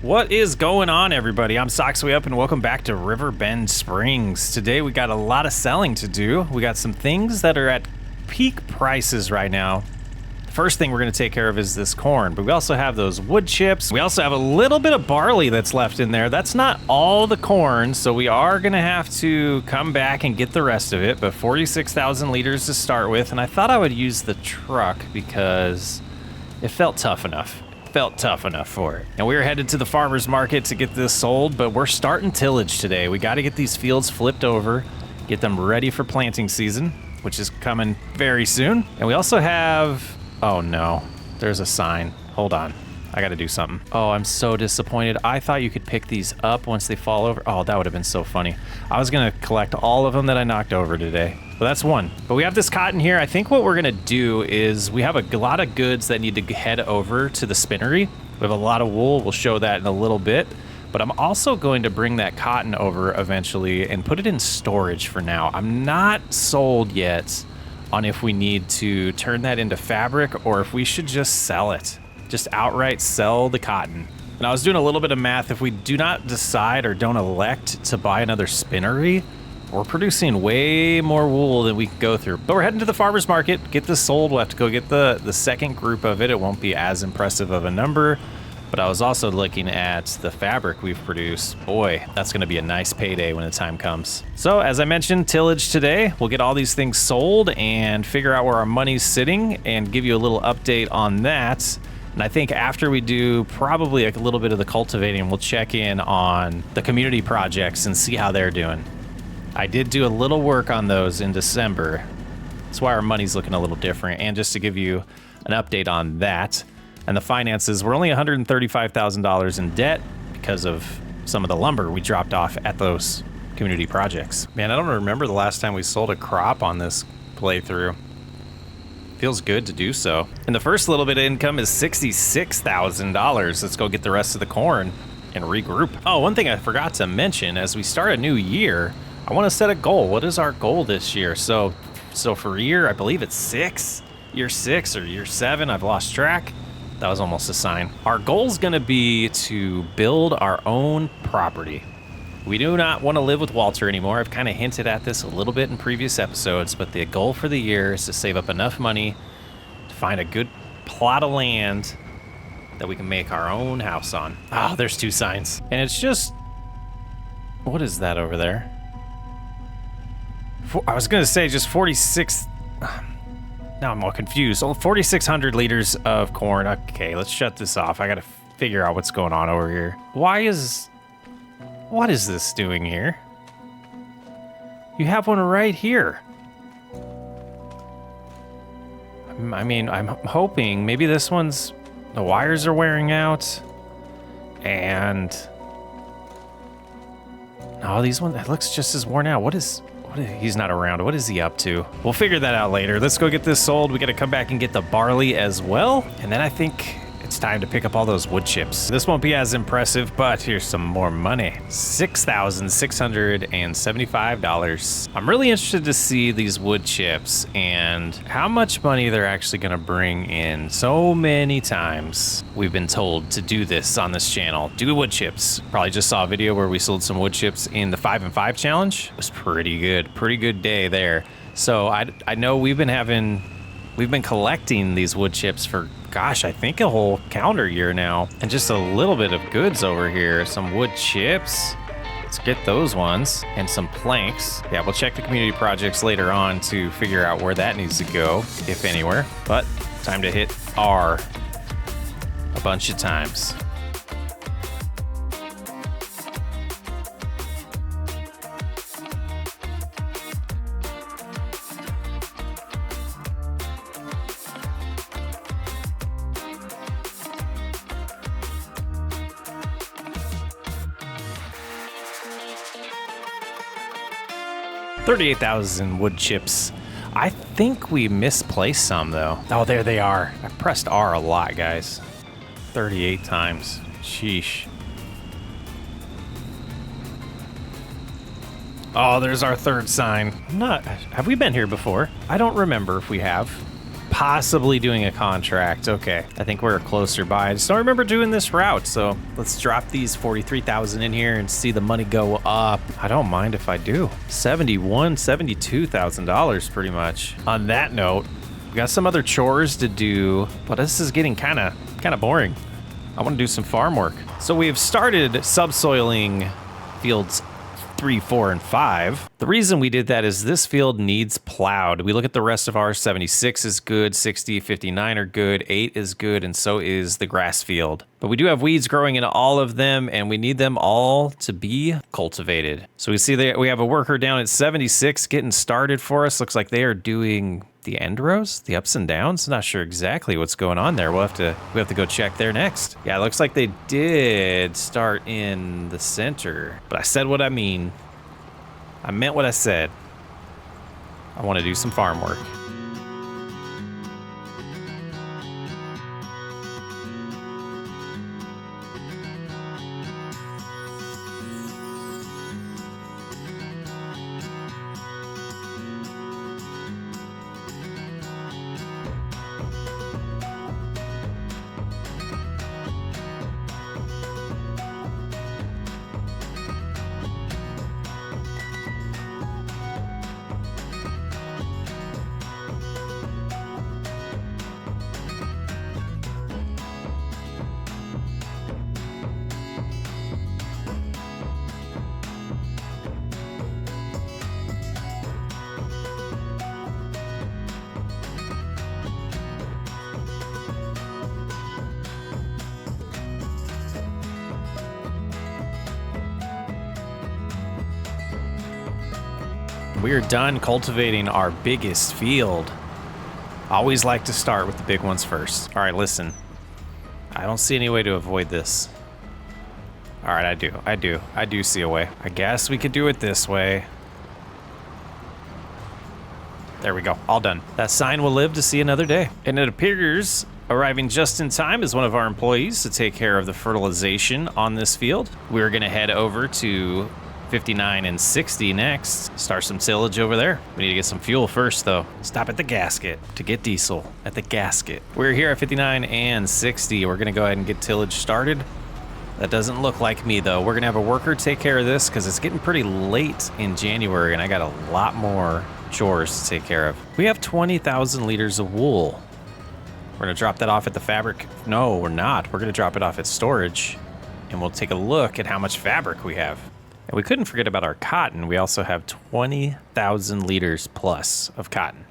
What is going on, everybody? I'm Soxway Up, and welcome back to Riverbend Springs. Today we got a lot of selling to do. We got some things that are at peak prices right now. The first thing we're going to take care of is this corn, but we also have those wood chips. We also have a little bit of barley that's left in there. That's not all the corn, so we are going to have to come back and get the rest of it, but 46,000 liters to start with, and I thought I would use the truck because it felt tough enough. For it. And we are headed to the farmer's market to get this sold, but we're starting tillage today. We got to get these fields flipped over, get them ready for planting season, which is coming very soon. And we also have, oh no, there's a sign. Hold on, I got to do something. Oh, I'm so disappointed. I thought you could pick these up once they fall over. Oh, that would have been so funny. I was going to collect all of them that I knocked over today. Well, that's one. But we have this cotton here. I think what we're going to do is we have a lot of goods that need to head over to the spinnery. We have a lot of wool. We'll show that in a little bit. But I'm also going to bring that cotton over eventually and put it in storage for now. I'm not sold yet on if we need to turn that into fabric or if we should just sell it. Just outright sell the cotton. And I was doing a little bit of math. If we do not decide or don't elect to buy another spinnery, we're producing way more wool than we can go through. But we're heading to the farmer's market, get this sold. We'll have to go get the second group of it. It won't be as impressive of a number, but I was also looking at the fabric we've produced. Boy, that's gonna be a nice payday when the time comes. So as I mentioned, tillage today. We'll get all these things sold and figure out where our money's sitting and give you a little update on that. And I think after we do probably a little bit of the cultivating, we'll check in on the community projects and see how they're doing. I did do a little work on those in December. That's why our money's looking a little different. And just to give you an update on that and the finances, we're only $135,000 in debt because of some of the lumber we dropped off at those community projects. Man, I don't remember the last time we sold a crop on this playthrough. Feels good to do so. And the first little bit of income is $66,000. Let's go get the rest of the corn and regroup. Oh, one thing I forgot to mention, as we start a new year, I want to set a goal. What is our goal this year? So for year, I believe it's year 6 or year 7. I've lost track. That was almost a sign. Our goal is going to be to build our own property. We do not want to live with Walter anymore. I've kind of hinted at this a little bit in previous episodes, but the goal for the year is to save up enough money to find a good plot of land that we can make our own house on. Oh, there's 2 signs. And it's just, what is that over there? I was going to say just 46. Now I'm all confused. Oh, 4,600 liters of corn. Okay, let's shut this off. I got to figure out what's going on over here. What is this doing here? You have one right here. I mean, I'm hoping maybe this one's, the wires are wearing out. And no, these ones, it looks just as worn out. He's not around. What is he up to? We'll figure that out later. Let's go get this sold. We got to come back and get the barley as well. And then I think it's time to pick up all those wood chips. This won't be as impressive, but here's some more money. $6,675. I'm really interested to see these wood chips and how much money they're actually gonna bring in. So many times we've been told to do this on this channel. Do wood chips. Probably just saw a video where we sold some wood chips in the 5 and 5 challenge. It was pretty good day there. So I know we've been collecting these wood chips for, gosh, I think a whole calendar year now. And just a little bit of goods over here. Some wood chips. Let's get those ones. And some planks. Yeah, we'll check the community projects later on to figure out where that needs to go, if anywhere. But time to hit R a bunch of times. $38,000 wood chips. I think we misplaced some though. Oh, there they are. I pressed R a lot, guys. 38 times. Sheesh. Oh, there's our third sign. Have we been here before? I don't remember if we have. possibly doing a contract. Okay, I think we're closer by. I just don't remember doing this route, so let's drop these 43,000 in here and see the money go up. I don't mind if I do. $72,000 pretty much. On that note, we got some other chores to do, but this is getting kind of boring. I want to do some farm work. So we have started subsoiling fields 3, 4, and 5. The reason we did that is this field needs plowed. We look at the rest of ours, 76 is good, 60, 59 are good, 8 is good, and so is the grass field. But we do have weeds growing in all of them, and we need them all to be cultivated. So we see that we have a worker down at 76 getting started for us. Looks like they are doing the end rows, the ups and downs. Not sure exactly what's going on there. We have to go check there next. Yeah, it looks like they did start in the center, but I said what I mean. I meant what I said. I want to do some farm work. We are done cultivating our biggest field. Always like to start with the big ones first. All right, listen. I don't see any way to avoid this. All right, I do see a way. I guess we could do it this way. There we go, all done. That sign will live to see another day. And it appears arriving just in time is one of our employees to take care of the fertilization on this field. We're gonna head over to 59 and 60 next. Start some tillage over there. We need to get some fuel first though. Stop at the gasket to get diesel at the gasket. We're here at 59 and 60. We're gonna go ahead and get tillage started. That doesn't look like me though. We're gonna have a worker take care of this because it's getting pretty late in January and I got a lot more chores to take care of. We have 20,000 liters of wool. We're gonna drop that off at the fabric. No, we're not. We're gonna drop it off at storage and we'll take a look at how much fabric we have. And we couldn't forget about our cotton. We also have 20,000 liters plus of cotton,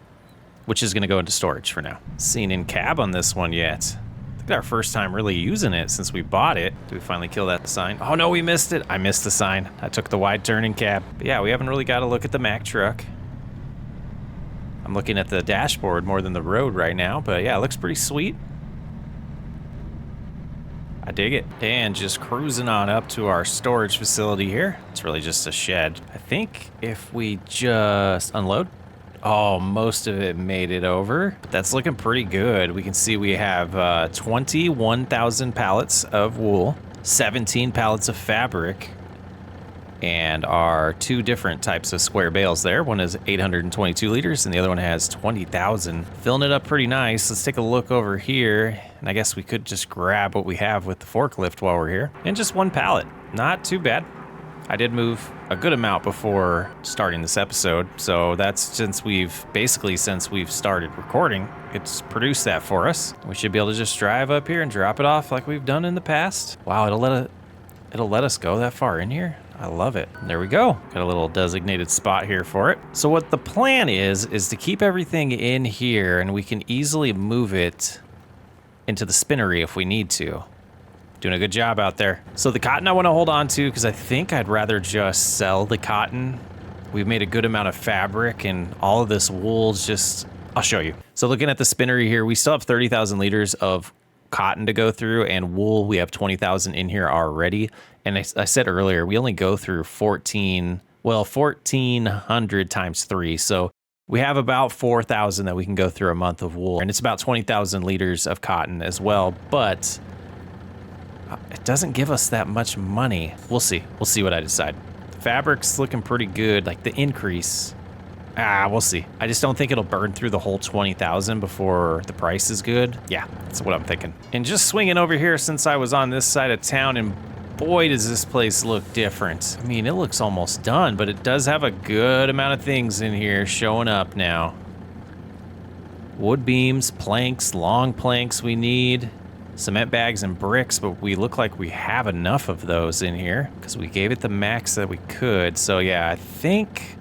which is gonna go into storage for now. Seen in cab on this one yet. I think our first time really using it since we bought it. Did we finally kill that sign? Oh no, we missed it. I missed the sign. I took the wide turn in cab. But yeah, we haven't really got to look at the Mack truck. I'm looking at the dashboard more than the road right now, but yeah, it looks pretty sweet. I dig it. And just cruising on up to our storage facility here. It's really just a shed. I think if we just unload. Oh, most of it made it over, but that's looking pretty good. We can see we have 21,000 pallets of wool, 17 pallets of fabric, and our two different types of square bales there. One is 822 liters and the other one has 20,000. Filling it up pretty nice. Let's take a look over here. And I guess we could just grab what we have with the forklift while we're here. And just one pallet, not too bad. I did move a good amount before starting this episode. So that's since we've started recording, it's produced that for us. We should be able to just drive up here and drop it off like we've done in the past. Wow, it'll let us go that far in here. I love it. There we go. Got a little designated spot here for it. So what the plan is to keep everything in here and we can easily move it into the spinnery if we need to. Doing a good job out there. So the cotton I want to hold on to because I think I'd rather just sell the cotton. We've made a good amount of fabric and all of this wool's just, I'll show you. So looking at the spinnery here, we still have 30,000 liters of cotton to go through and wool. We have 20,000 in here already. And I said earlier, we only go through 1,400 times 3. So we have about 4,000 that we can go through a month of wool. And it's about 20,000 liters of cotton as well. But it doesn't give us that much money. We'll see. We'll see what I decide. Fabric's looking pretty good. Like the increase We'll see. I just don't think it'll burn through the whole 20,000 before the price is good. Yeah, that's what I'm thinking. And just swinging over here since I was on this side of town, and boy, does this place look different. I mean, it looks almost done, but it does have a good amount of things in here showing up now. Wood beams, planks, long planks we need. Cement bags and bricks, but we look like we have enough of those in here because we gave it the max that we could. So yeah, I think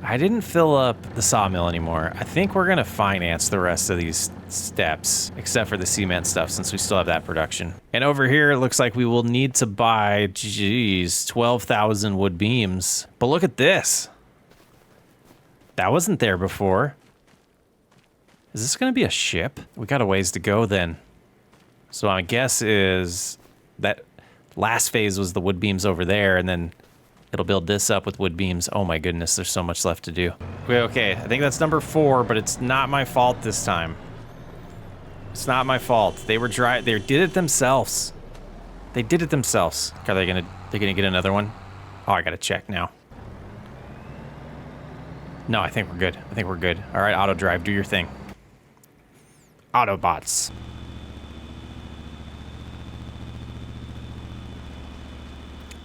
I didn't fill up the sawmill anymore. I think we're gonna finance the rest of these steps, except for the cement stuff since we still have that production. And over here, it looks like we will need to buy, geez, 12,000 wood beams. But look at this. That wasn't there before. Is this gonna be a ship? We got a ways to go then. So my guess is that last phase was the wood beams over there, and then it'll build this up with wood beams. Oh my goodness, there's so much left to do. Okay, I think that's number 4, but it's not my fault this time. It's not my fault. They were dry. They did it themselves. They did it themselves. Are they gonna get another one? Oh, I gotta check now. No, I think we're good. I think we're good. All right, auto drive, do your thing. Autobots.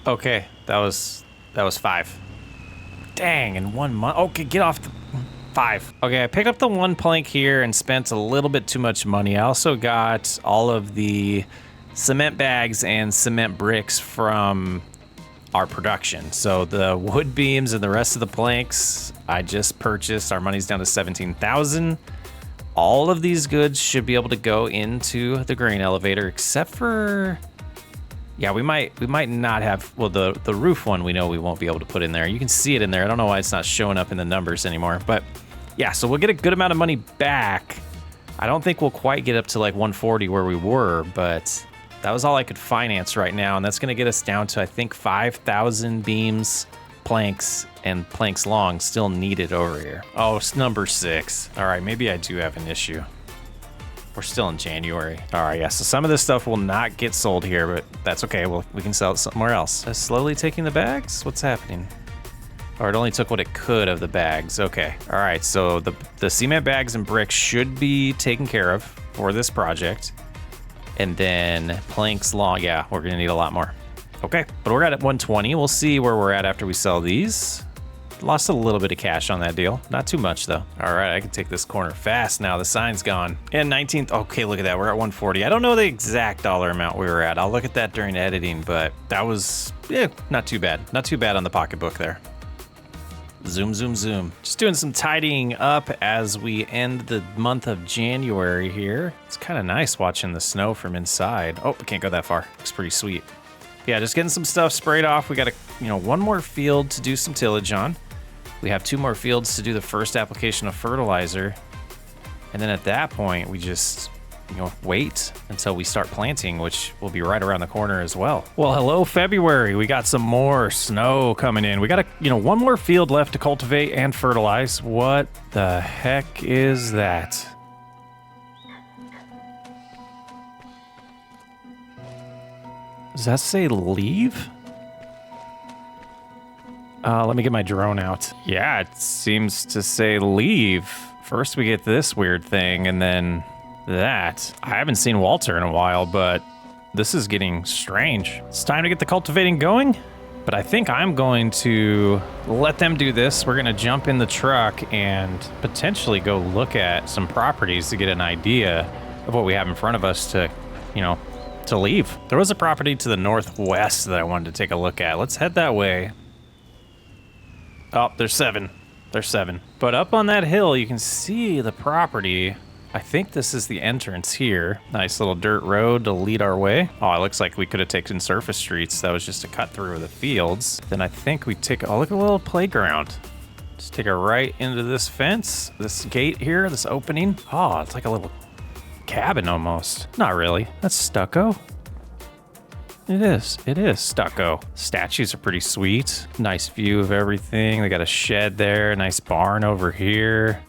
Okay, that was 5. Dang, in 1 month. Okay, get off the 5. Okay, I picked up the 1 plank here and spent a little bit too much money. I also got all of the cement bags and cement bricks from our production. So the wood beams and the rest of the planks I just purchased. Our money's down to 17,000. All of these goods should be able to go into the grain elevator, except for... Yeah, we might not have, well, the roof one we know we won't be able to put in there. You can see it in there. I don't know why it's not showing up in the numbers anymore. But yeah, so we'll get a good amount of money back. I don't think we'll quite get up to like 140 where we were, but that was all I could finance right now. And that's going to get us down to, I think, 5,000 beams, planks, and planks long still needed over here. Oh, it's number 6. All right, maybe I do have an issue. We're still in January. All right, yeah, so some of this stuff will not get sold here, but that's okay. We can sell it somewhere else. Slowly taking the bags? What's happening? Or it only took what it could of the bags. Okay, all right, so the cement bags and bricks should be taken care of for this project. And then planks long, yeah, we're gonna need a lot more. Okay, but we're at 120. We'll see where we're at after we sell these. Lost a little bit of cash on that deal. Not too much, though. All right, I can take this corner fast now. The sign's gone. And 19th. Okay, look at that. We're at 140. I don't know the exact dollar amount we were at. I'll look at that during editing, but that was, yeah, not too bad. Not too bad on the pocketbook there. Zoom, zoom, zoom. Just doing some tidying up as we end the month of January here. It's kind of nice watching the snow from inside. Oh, we can't go that far. Looks pretty sweet. Yeah, just getting some stuff sprayed off. We got 1 more field to do some tillage on. We have 2 more fields to do the first application of fertilizer. And then at that point, we just, wait until we start planting, which will be right around the corner as well. Well, hello, February. We got some more snow coming in. We got 1 more field left to cultivate and fertilize. What the heck is that? Does that say leave? Let me get my drone out. Yeah, it seems to say leave. First we get this weird thing, and then that. I haven't seen Walter in a while, but this is getting strange. It's time to get the cultivating going, but I think I'm going to let them do this. We're gonna jump in the truck and potentially go look at some properties to get an idea of what we have in front of us to, to leave. There was a property to the northwest that I wanted to take a look at. Let's head that way. Oh, there's 7. There's 7. But up on that hill, you can see the property. I think this is the entrance here. Nice little dirt road to lead our way. Oh, it looks like we could have taken surface streets. That was just a cut through of the fields. Then I think we take, oh, look at a little playground. Just take a right into this fence, this gate here, this opening. Oh, it's like a little cabin almost. Not really. That's stucco. It is stucco. Statues are pretty sweet. Nice view of everything. They got a shed there, a nice barn over here.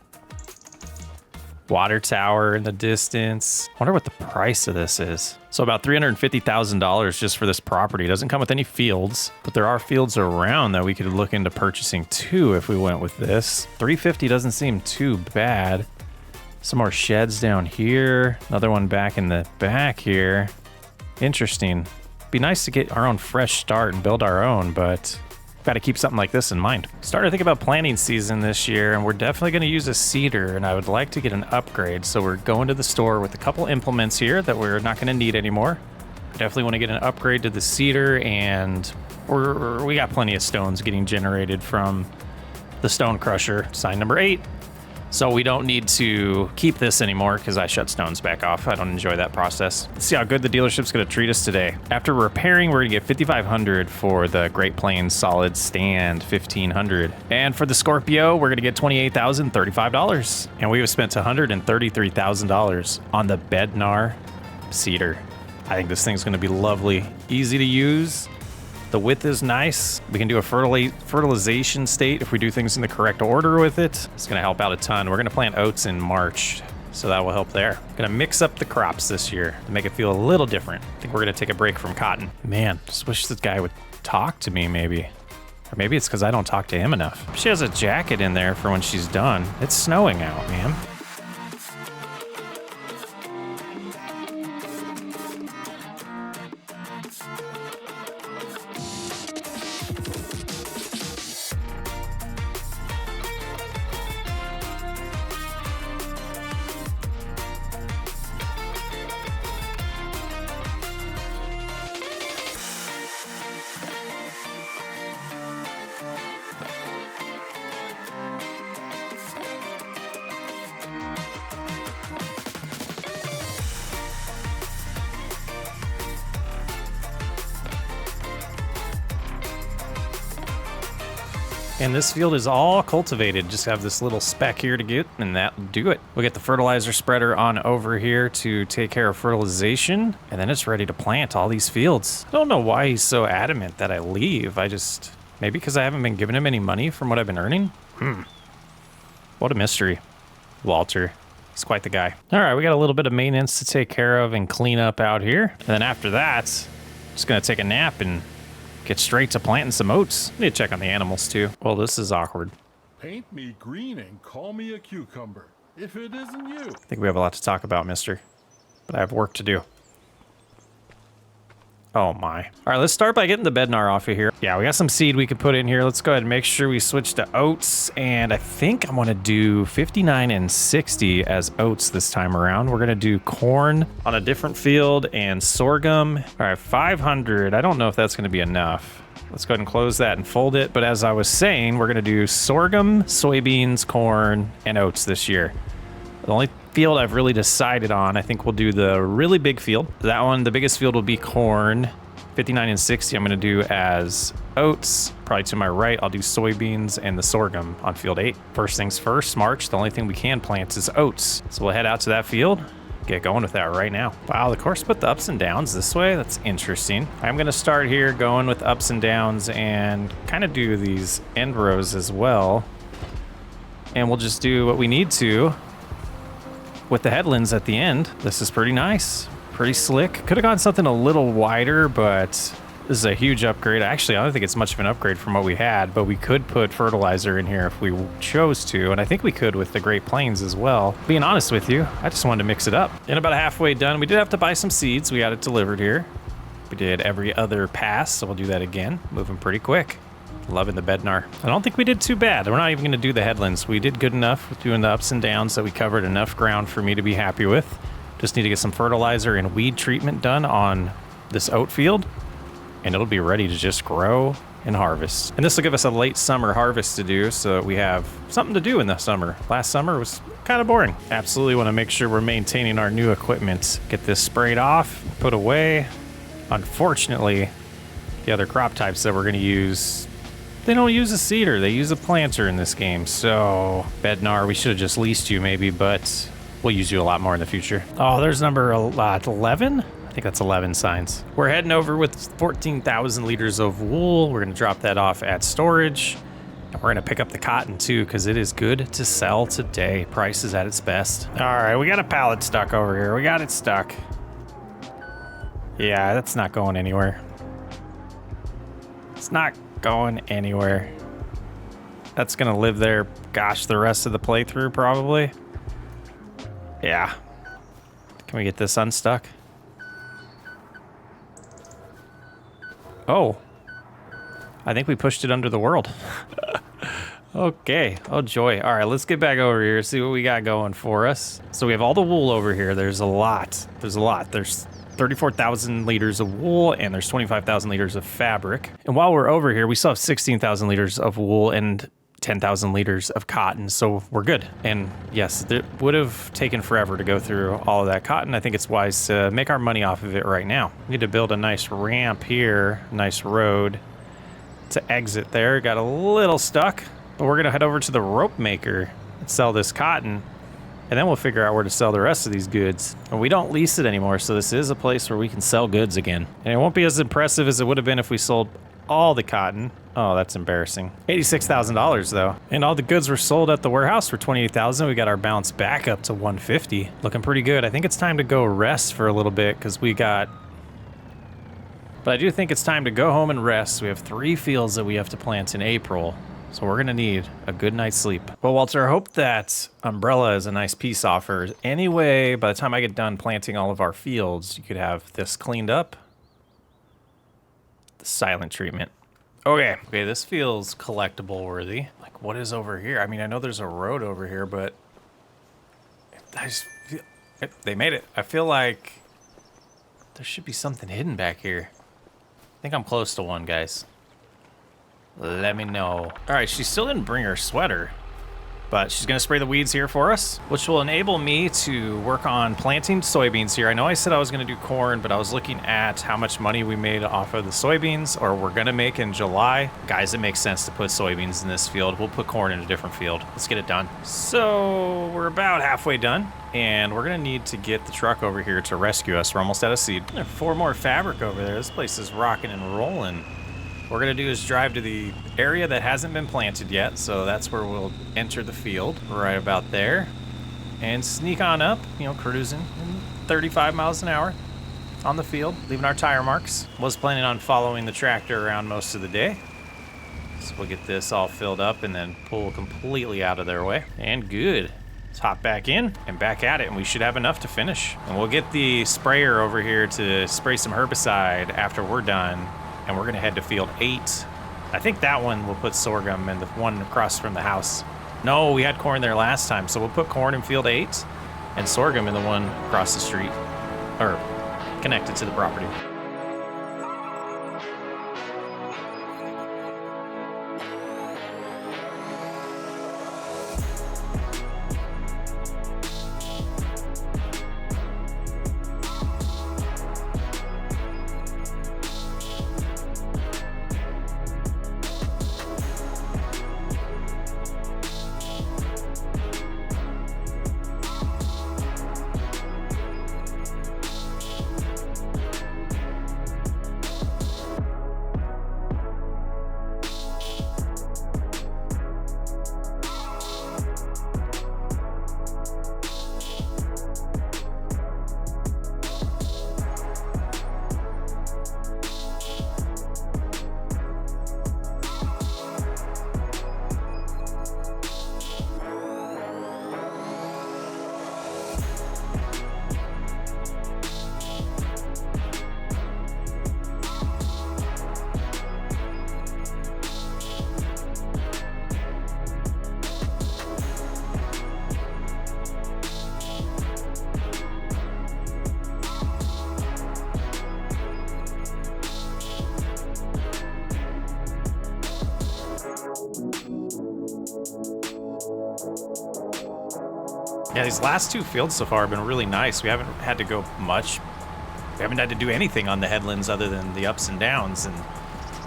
Water tower in the distance. Wonder what the price of this is. So about $350,000 just for this property. It doesn't come with any fields, but there are fields around that we could look into purchasing too if we went with this. $350 doesn't seem too bad. Some more sheds down here. Another one back in the back here. Interesting. Be nice to get our own fresh start and build our own, but got to keep something like this in mind. Started to think about planting season this year, and we're definitely going to use a seeder, and I would like to get an upgrade. So we're going to the store with a couple implements here that we're not going to need anymore. Definitely want to get an upgrade to the seeder, and we got plenty of stones getting generated from the stone crusher, sign number 8. So we don't need to keep this anymore because I shut stones back off. I don't enjoy that process. Let's see how good the dealership's going to treat us today. After repairing, we're going to get $5,500 for the Great Plains solid stand, $1,500. And for the Scorpio, we're going to get $28,035. And we have spent $133,000 on the Bednar cedar. I think this thing's going to be lovely, easy to use. The width is nice. We can do a fertilization state if we do things in the correct order with it. It's gonna help out a ton. We're gonna plant oats in March, so that will help there. Gonna mix up the crops this year to make it feel a little different. I think we're gonna take a break from cotton. Man, just wish this guy would talk to me maybe. Or maybe it's because I don't talk to him enough. She has a jacket in there for when she's done. It's snowing out, man. And this field is all cultivated. Just have this little speck here to get, and that'll do it. We'll get the fertilizer spreader on over here to take care of fertilization, and then it's ready to plant all these fields. I don't know why he's so adamant that I leave. Maybe because I haven't been giving him any money from what I've been earning? What a mystery. Walter. He's quite the guy. All right, we got a little bit of maintenance to take care of and clean up out here. And then after that, just gonna take a nap and get straight to planting some oats. Need to check on the animals too. Well, this is awkward. Paint me green and call me a cucumber, if it isn't you. I think we have a lot to talk about, mister. But I have work to do. Oh my. All right, let's start by getting the Bednar off of here. Yeah, we got some seed we could put in here. Let's go ahead and make sure we switch to oats. And I think I'm gonna do 59 and 60 as oats this time around. We're gonna do corn on a different field and sorghum. All right, 500. I don't know if that's gonna be enough. Let's go ahead and close that and fold it. But as I was saying, we're gonna do sorghum, soybeans, corn, and oats this year. The only field I've really decided on, I think we'll do the really big field. That one, the biggest field will be corn. 59 and 60 I'm gonna do as oats. Probably to my right, I'll do soybeans and the sorghum on field 8. First things first, March, the only thing we can plant is oats. So we'll head out to that field, get going with that right now. Wow, the course put the ups and downs this way. That's interesting. I'm gonna start here going with ups and downs and kind of do these end rows as well. And we'll just do what we need to with the headlands at the end. This is pretty nice, pretty slick. Could have gone something a little wider, but this is a huge upgrade. Actually, I don't think it's much of an upgrade from what we had, but we could put fertilizer in here if we chose to, and I think we could with the Great Plains as well. Being honest with you, I just wanted to mix it up. And about halfway done, we did have to buy some seeds. We got it delivered here. We did every other pass, so we'll do that again. Moving pretty quick. Loving the Bednar. I don't think we did too bad. We're not even going to do the headlands. We did good enough with doing the ups and downs that we covered enough ground for me to be happy with. Just need to get some fertilizer and weed treatment done on this oat field, and it'll be ready to just grow and harvest. And this will give us a late summer harvest to do, so we have something to do in the summer. Last summer was kind of boring. Absolutely want to make sure we're maintaining our new equipment. Get this sprayed off, put away. Unfortunately, the other crop types that we're going to use, they don't use a seeder, they use a planter in this game. So Bednar, we should have just leased you maybe, but we'll use you a lot more in the future. Oh, there's number 11? I think that's 11 signs. We're heading over with 14,000 liters of wool. We're gonna drop that off at storage. And we're gonna pick up the cotton too, because it is good to sell today. Price is at its best. All right, we got a pallet stuck over here. We got it stuck. Yeah, that's not going anywhere. It's not going anywhere. That's gonna live there, gosh, the rest of the playthrough probably. Yeah. Can we get this unstuck? Oh. I think we pushed it under the world. Okay. Oh, joy. All right, let's get back over here, see what we got going for us. So we have all the wool over here. There's a lot. There's 34,000 liters of wool, and there's 25,000 liters of fabric. And while we're over here, we still have 16,000 liters of wool and 10,000 liters of cotton, so we're good. And yes, it would have taken forever to go through all of that cotton. I think it's wise to make our money off of it right now. We need to build a nice ramp here, nice road to exit there. Got a little stuck, but we're gonna head over to the rope maker and sell this cotton, and then we'll figure out where to sell the rest of these goods. And we don't lease it anymore, so this is a place where we can sell goods again. And it won't be as impressive as it would have been if we sold all the cotton. Oh, that's embarrassing. $86,000 though. And all the goods were sold at the warehouse for $28,000. We got our balance back up to $150. Looking pretty good. I think it's time to go rest for a little bit because we got... But I do think it's time to go home and rest. We have 3 fields that we have to plant in April. So we're gonna need a good night's sleep. Well, Walter, I hope that umbrella is a nice peace offer. Anyway, by the time I get done planting all of our fields, you could have this cleaned up. The silent treatment. Okay, this feels collectible worthy. Like, what is over here? I mean, I know there's a road over here, but I just feel... They made it. I feel like there should be something hidden back here. I think I'm close to one, guys. Let me know. All right, she still didn't bring her sweater, but she's gonna spray the weeds here for us, which will enable me to work on planting soybeans here. I know I said I was gonna do corn, but I was looking at how much money we made off of the soybeans, or we're gonna make in July. Guys, it makes sense to put soybeans in this field. We'll put corn in a different field. Let's get it done. So we're about halfway done, and we're gonna need to get the truck over here to rescue us. We're almost out of seed. 4 more fabric over there. This place is rocking and rolling. What we're gonna do is drive to the area that hasn't been planted yet, so that's where we'll enter the field, right about there, and sneak on up, you know, cruising 35 miles an hour on the field, leaving our tire marks. Was planning on following the tractor around most of the day, so we'll get this all filled up and then pull completely out of their way. And good. Let's hop back in and back at it, and we should have enough to finish. And we'll get the sprayer over here to spray some herbicide after we're done. And we're gonna head to field 8. I think that one will put sorghum, and the one across from the house. No, we had corn there last time, so we'll put corn in field 8 and sorghum in the one across the street, or connected to the property. Yeah, these last 2 fields so far have been really nice. We haven't had to go much. We haven't had to do anything on the headlands other than the ups and downs, and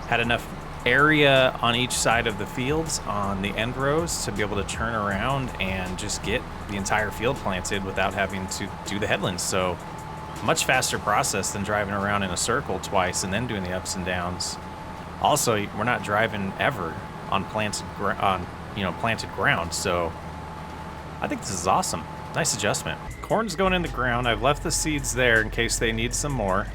had enough area on each side of the fields on the end rows to be able to turn around and just get the entire field planted without having to do the headlands. So much faster process than driving around in a circle twice and then doing the ups and downs. Also, we're not driving ever on planted ground. So I think this is awesome. Nice adjustment. Corn's going in the ground. I've left the seeds there in case they need some more.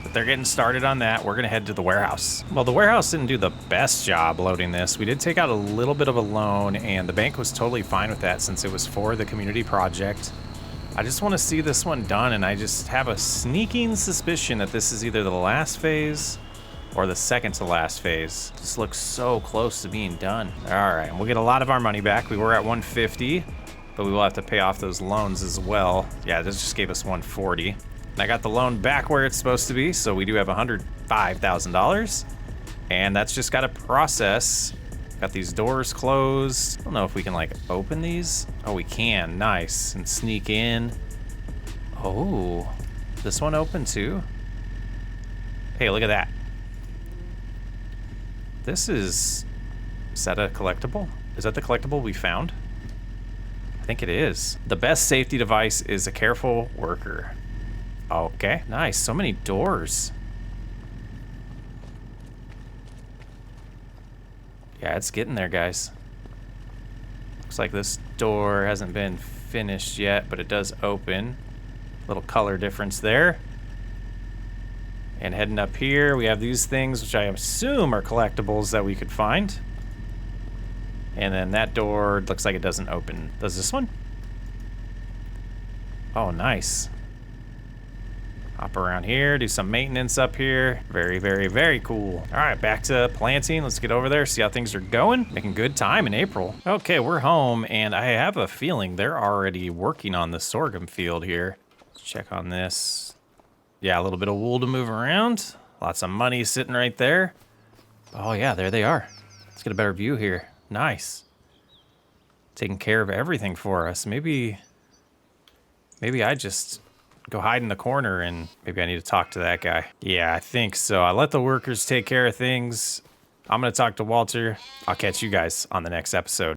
But they're getting started on that. We're gonna head to the warehouse. Well, the warehouse didn't do the best job loading this. We did take out a little bit of a loan, and the bank was totally fine with that since it was for the community project. I just want to see this one done, and I just have a sneaking suspicion that this is either the last phase or the second to last phase. This looks so close to being done. All right, we'll get a lot of our money back. We were at 150, but we will have to pay off those loans as well. Yeah, this just gave us 140. I got the loan back where it's supposed to be, so we do have $105,000. And that's just got to process. Got these doors closed. I don't know if we can like open these. Oh, we can. Nice. And sneak in. Oh, this one open too? Hey, look at that. Is that a collectible? Is that the collectible we found? I think it is. The best safety device is a careful worker. Okay, nice. So many doors. Yeah, it's getting there, guys. Looks like this door hasn't been finished yet, but it does open. Little color difference there. And heading up here, we have these things, which I assume are collectibles that we could find. And then that door looks like it doesn't open. Does this one? Oh, nice. Hop around here, do some maintenance up here. Very, very, very cool. All right, back to planting. Let's get over there, see how things are going. Making good time in April. Okay, we're home, and I have a feeling they're already working on the sorghum field here. Let's check on this. Yeah, a little bit of wool to move around. Lots of money sitting right there. Oh yeah, there they are. Let's get a better view here. Nice. Taking care of everything for us. Maybe I just go hide in the corner, and maybe I need to talk to that guy. Yeah, I think so. I let the workers take care of things. I'm gonna talk to Walter. I'll catch you guys on the next episode.